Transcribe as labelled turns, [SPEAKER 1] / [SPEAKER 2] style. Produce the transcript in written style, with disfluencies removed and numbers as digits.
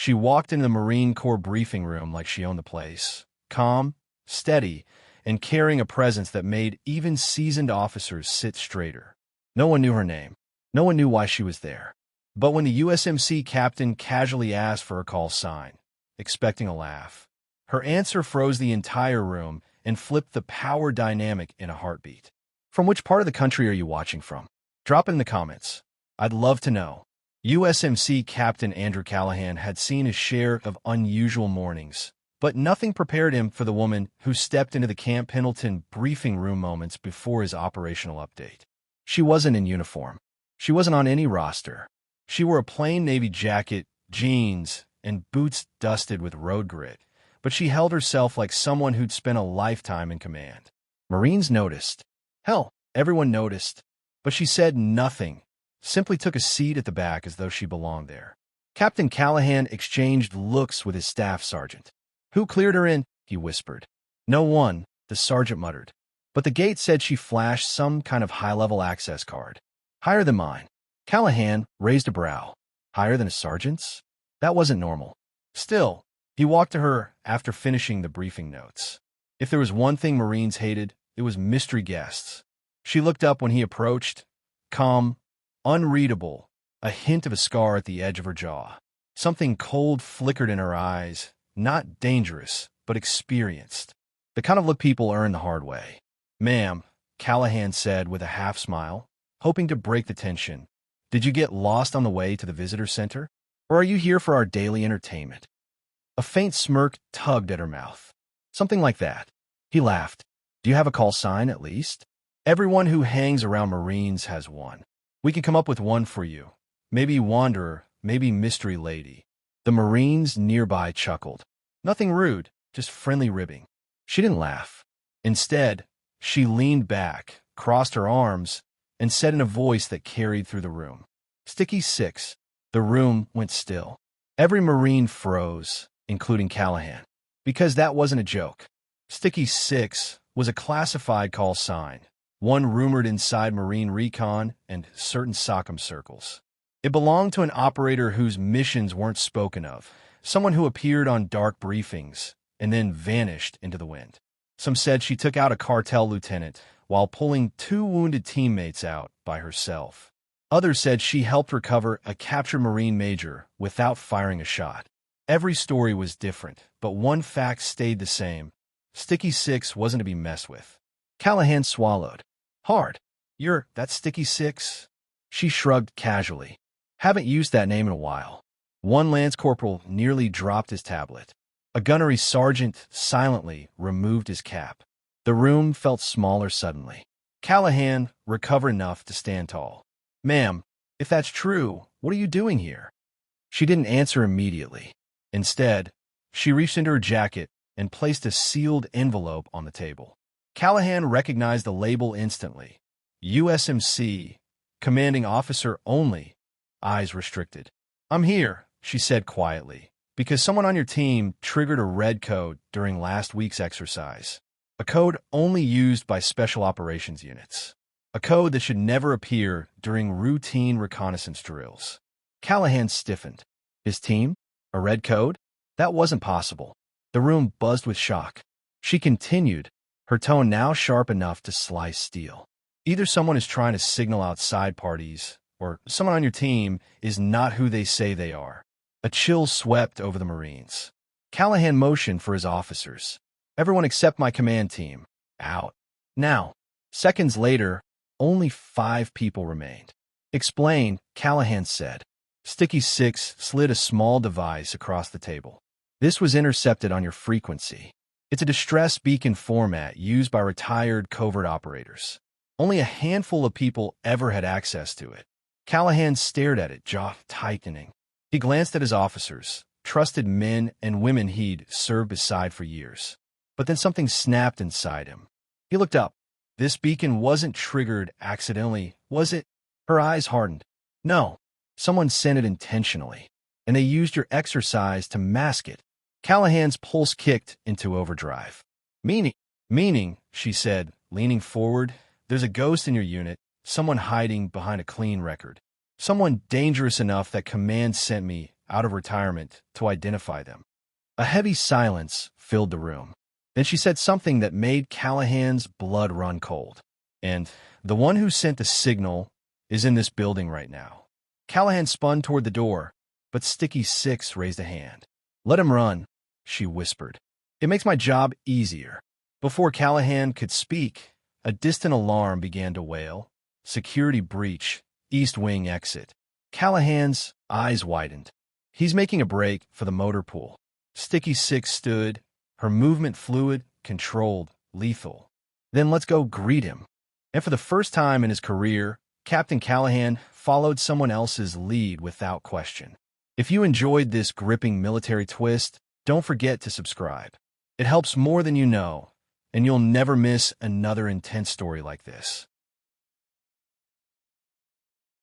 [SPEAKER 1] She walked into the Marine Corps briefing room like she owned the place, calm, steady, and carrying a presence that made even seasoned officers sit straighter. No one knew her name. No one knew why she was there. But when the USMC captain casually asked for her call sign, expecting a laugh, her answer froze the entire room and flipped the power dynamic in a heartbeat. From which part of the country are you watching from? Drop it in the comments. I'd love to know. USMC Captain Andrew Callahan had seen his share of unusual mornings, but nothing prepared him for the woman who stepped into the Camp Pendleton briefing room moments before his operational update. She wasn't in uniform. She wasn't on any roster. She wore a plain navy jacket, jeans, and boots dusted with road grit, but she held herself like someone who'd spent a lifetime in command. Marines noticed. Hell, everyone noticed. But she said nothing, simply took a seat at the back as though she belonged there. Captain Callahan exchanged looks with his staff sergeant. "Who cleared her in?" he whispered. "No one," the sergeant muttered. But the gate said she flashed some kind of high-level access card. "Higher than mine." Callahan raised a brow. "Higher than a sergeant's?" That wasn't normal. Still, he walked to her after finishing the briefing notes. If there was one thing Marines hated, it was mystery guests. She looked up when he approached, calm, unreadable, a hint of a scar at the edge of her jaw. Something cold flickered in her eyes, not dangerous, but experienced. The kind of look people earn the hard way. "Ma'am," Callahan said with a half-smile, hoping to break the tension, "did you get lost on the way to the visitor center? Or are you here for our daily entertainment?" A faint smirk tugged at her mouth. "Something like that." He laughed. "Do you have a call sign, at least?" "Everyone who hangs around Marines has one. We can come up with one for you. Maybe Wanderer, maybe Mystery Lady." The Marines nearby chuckled. Nothing rude, just friendly ribbing. She didn't laugh. Instead, she leaned back, crossed her arms, and said in a voice that carried through the room, "Sticky 6. The room went still. Every Marine froze, including Callahan. Because that wasn't a joke. Sticky 6 was a classified call sign, one rumored inside Marine Recon and certain SOCOM circles. It belonged to an operator whose missions weren't spoken of, someone who appeared on dark briefings and then vanished into the wind. Some said she took out a cartel lieutenant while pulling 2 wounded teammates out by herself. Others said she helped recover a captured Marine major without firing a shot. Every story was different, but one fact stayed the same. Sticky 6 wasn't to be messed with. Callahan swallowed. "Hard. You're that Sticky 6? She shrugged casually. "Haven't used that name in a while." One lance corporal nearly dropped his tablet. A gunnery sergeant silently removed his cap. The room felt smaller suddenly. Callahan recovered enough to stand tall. "Ma'am, if that's true, what are you doing here?" She didn't answer immediately. Instead, she reached into her jacket and placed a sealed envelope on the table. Callahan recognized the label instantly. USMC, commanding officer only, eyes restricted. "I'm here," she said quietly, "because someone on your team triggered a red code during last week's exercise. A code only used by special operations units. A code that should never appear during routine reconnaissance drills." Callahan stiffened. His team? A red code? That wasn't possible. The room buzzed with shock. She continued, her tone now sharp enough to slice steel. "Either someone is trying to signal outside parties, or someone on your team is not who they say they are." A chill swept over the Marines. Callahan motioned for his officers. "Everyone except my command team. Out. Now." Seconds later, only 5 people remained. "Explain," Callahan said. Sticky 6 slid a small device across the table. "This was intercepted on your frequency. It's a distress beacon format used by retired covert operators. Only a handful of people ever had access to it." Callahan stared at it, jaw tightening. He glanced at his officers, trusted men and women he'd served beside for years. But then something snapped inside him. He looked up. "This beacon wasn't triggered accidentally, was it?" Her eyes hardened. "No. Someone sent it intentionally, and they used your exercise to mask it." Callahan's pulse kicked into overdrive. Meaning, she said, leaning forward, "there's a ghost in your unit, someone hiding behind a clean record. Someone dangerous enough that command sent me out of retirement to identify them. A heavy silence filled the room. Then she said something that made Callahan's blood run cold. And the one who sent the signal is in this building right now. Callahan spun toward the door, but Sticky Six raised a hand. Let him run, she whispered. It makes my job easier. Before Callahan could speak, a distant alarm began to wail. Security breach, East Wing exit. Callahan's eyes widened. He's making a break for the motor pool. Sticky Six stood, her movement fluid, controlled, lethal. Then let's go greet him. And for the first time in his career, Captain Callahan followed someone else's lead without question. If you enjoyed this gripping military twist, don't forget to subscribe. It helps more than you know, and you'll never miss another intense story like this.